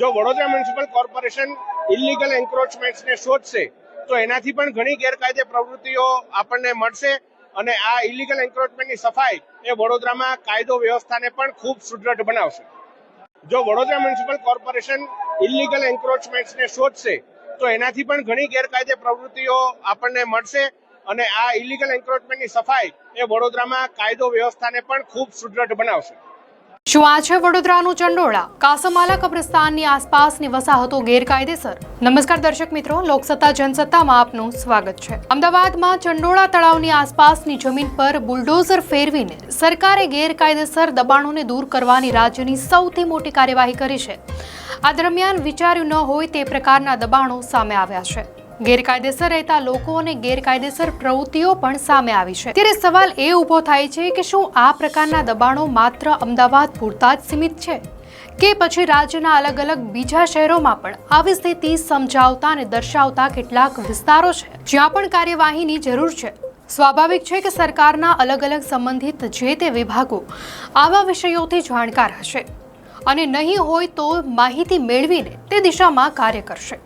જો Vadodara municipal corporation illegal એન્ક્રોચમેન્ટ્સને શોધશે તો એનાથી પણ ઘણી ગેરકાયદે પ્રવૃત્તિઓ આપણને મળશે અને આ ઇલીગલ એન્ક્રોચમેન્ટની સફાઈ એ વડોદરામાં કાયદો વ્યવસ્થાને પણ ખૂબ સુદૃઢ બનાવશે। જો વડોદરા મ્યુનિસિપલ કોર્પોરેશન ઇલીગલ એન્ક્રોચમેન્ટ્સને શોધશે તો એનાથી પણ ઘણી ગેરકાયદે પ્રવૃત્તિઓ આપણને મળશે અને આ ઇલીગલ એન્ક્રોચમેન્ટની સફાઈ એ વડોદરામાં કાયદો વ્યવસ્થાને પણ ખૂબ સુદૃઢ બનાવશે। શું આ છે વડોદરાનું ચંડોળા? કાસમાલા કબ્રસ્તાનની આસપાસની વસાહતો ગેરકાયદેસર। નમસ્કાર દર્શક મિત્રો, લોકસત્તા જનસત્તામાં આપનું સ્વાગત છે। અમદાવાદમાં ચંડોળા તળાવની આસપાસની જમીન પર બુલડોઝર ફેરવીને સરકારે ગેરકાયદેસર દબાણોને દૂર કરવાની રાજ્યની સૌથી મોટી કાર્યવાહી કરી છે। આ દરમિયાન વિચાર્યું ન હોય તે પ્રકારના દબાણો સામે આવ્યા છે। ગેરકાયદેસર રહેતા લોકો અને ગેરકાયદેસર પ્રવૃત્તિઓ પણ સામે આવી છે। ત્યારે સવાલ એ ઊભો થાય છે કે શું આ પ્રકારના દબાણો માત્ર અમદાવાદ પૂરતા જ સીમિત છે કે પછી રાજ્યના અલગ અલગ બીજા શહેરોમાં પણ આવી સ્થિતિ સમજાવતા અને દર્શાવતા કેટલાક વિસ્તારો છે જ્યાં પણ કાર્યવાહીની જરૂર છે। સ્વાભાવિક છે કે સરકારના અલગ અલગ સંબંધિત જે તે વિભાગો આવા વિષયોથી જાણકાર હશે અને નહીં હોય તો માહિતી મેળવીને તે દિશામાં કાર્ય કરશે।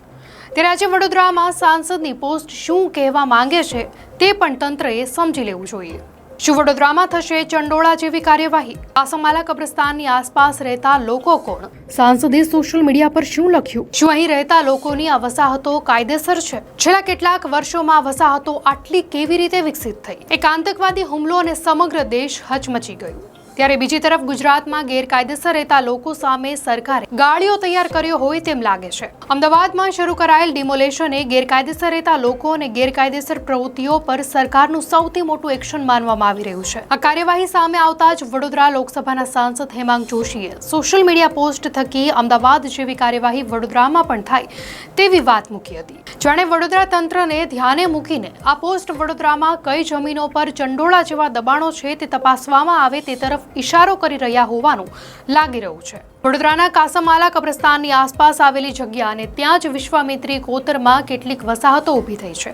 ત્યારે આજે વડોદરામાં સાંસદની પોસ્ટ શું કહેવા માંગે છે તે પણ તંત્રએ સમજી લેવું જોઈએ। શું વડોદરામાં થશે ચંડોળા જેવી કાર્યવાહી? કાસમાલા કબ્રસ્તાનની આસપાસ રહેતા લોકો કોણ? સાંસદે સોશિયલ મીડિયા પર શું લખ્યું? શું અહીં રહેતા લોકોની આ વસાહતો કાયદેસર છે? છેલ્લા કેટલાક વર્ષોમાં આ વસાહતો આટલી કેવી રીતે વિકસિત થઈ? એક આતંકવાદી હુમલો અને સમગ્ર દેશ હચમચી ગયું। ત્યારે બીજી તરફ ગુજરાતમાં ગેરકાયદેસર રહેતા લોકો સામે સરકારે ગાળીઓ તૈયાર કર્યો હોય તેમ લાગે છે। અમદાવાદમાં શરૂ કરાયેલ ડિમોલેશન એ ગેરકાયદેસર રહેતા લોકો અને ગેરકાયદેસર પ્રવૃત્તિઓ પર સરકારનું સૌથી મોટું એક્શન માનવામાં આવી રહ્યું છે। આ કાર્યવાહી સામે આવતા જ વડોદરા લોકસભાના સાંસદ હેમાંગ જોશીએ સોશિયલ મીડિયા પોસ્ટ થકી અમદાવાદ જેવી કાર્યવાહી વડોદરામાં પણ થાય તેવી વાત મૂકી હતી। જાણે વડોદરા તંત્રને ધ્યાને મૂકીને આ પોસ્ટ વડોદરામાં કઈ જમીનો પર ચંડોળા જેવા દબાણો છે તે તપાસવામાં આવે તે તરફ ઇશારો કરી રહ્યા હોવાનું લાગી રહ્યું છે। વડોદરાના કાસમાલા કબ્રસ્તાનની આસપાસ આવેલી જગ્યા અને ત્યાં જ વિશ્વામિત્રી કોતરમાં કેટલીક વસાહતો ઊભી થઈ છે।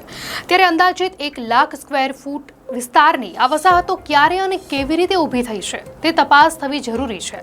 ત્યારે અંદાજિત 1 લાખ સ્ક્વેર ફૂટ વિસ્તારની આ વસાહતો ક્યારે અને કેવી રીતે ઊભી થઈ છે તે તપાસ થવી જરૂરી છે।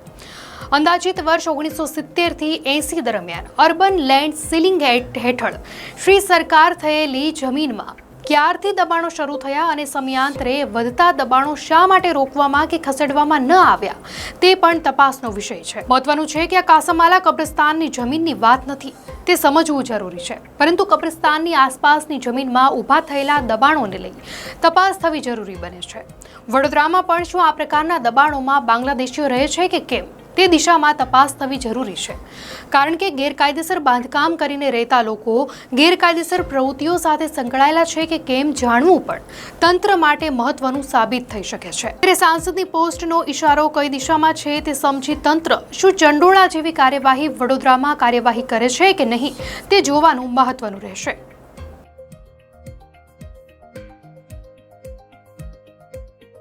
અંદાજિત વર્ષ 1970 થી 80 દરમિયાન અર્બન લેન્ડ સીલિંગ હેઠળ શ્રી સરકાર થયેલી જમીનમાં ક્યારથી દબાણો શરૂ થયા અને સમયાંતરે વધતા દબાણો શા માટે રોકવામાં કે ખસેડવામાં ન આવ્યા તે પણ તપાસનો વિષય છે। મહત્વનું છે કે આ કાસમાલા કબ્રસ્તાનની જમીનની વાત નથી, તે સમજવું જરૂરી છે, પરંતુ કબ્રસ્તાનની આસપાસની જમીનમાં ઊભા થયેલા દબાણોને લઈ તપાસ થવી જરૂરી બને છે। વડોદરામાં પણ શું આ પ્રકારના દબાણોમાં બાંગ્લાદેશીઓ રહે છે કે કેમ તે દિશામાં તપાસ થવી જરૂરી છે, કારણ કે ગેરકાયદેસર બાંધકામ કરીને રહેતા લોકો ગેરકાયદેસર પ્રવૃત્તિઓ સાથે સંકળાયેલા છે કે કેમ જાણવું પણ તંત્ર માટે મહત્વનું સાબિત થઈ શકે છે। ત્યારે સાંસદની પોસ્ટનો ઇશારો કઈ દિશામાં છે તે સમજી તંત્ર શું ચંડોળા જેવી કાર્યવાહી વડોદરામાં કાર્યવાહી કરે છે કે નહીં તે જોવાનું મહત્વનું રહેશે।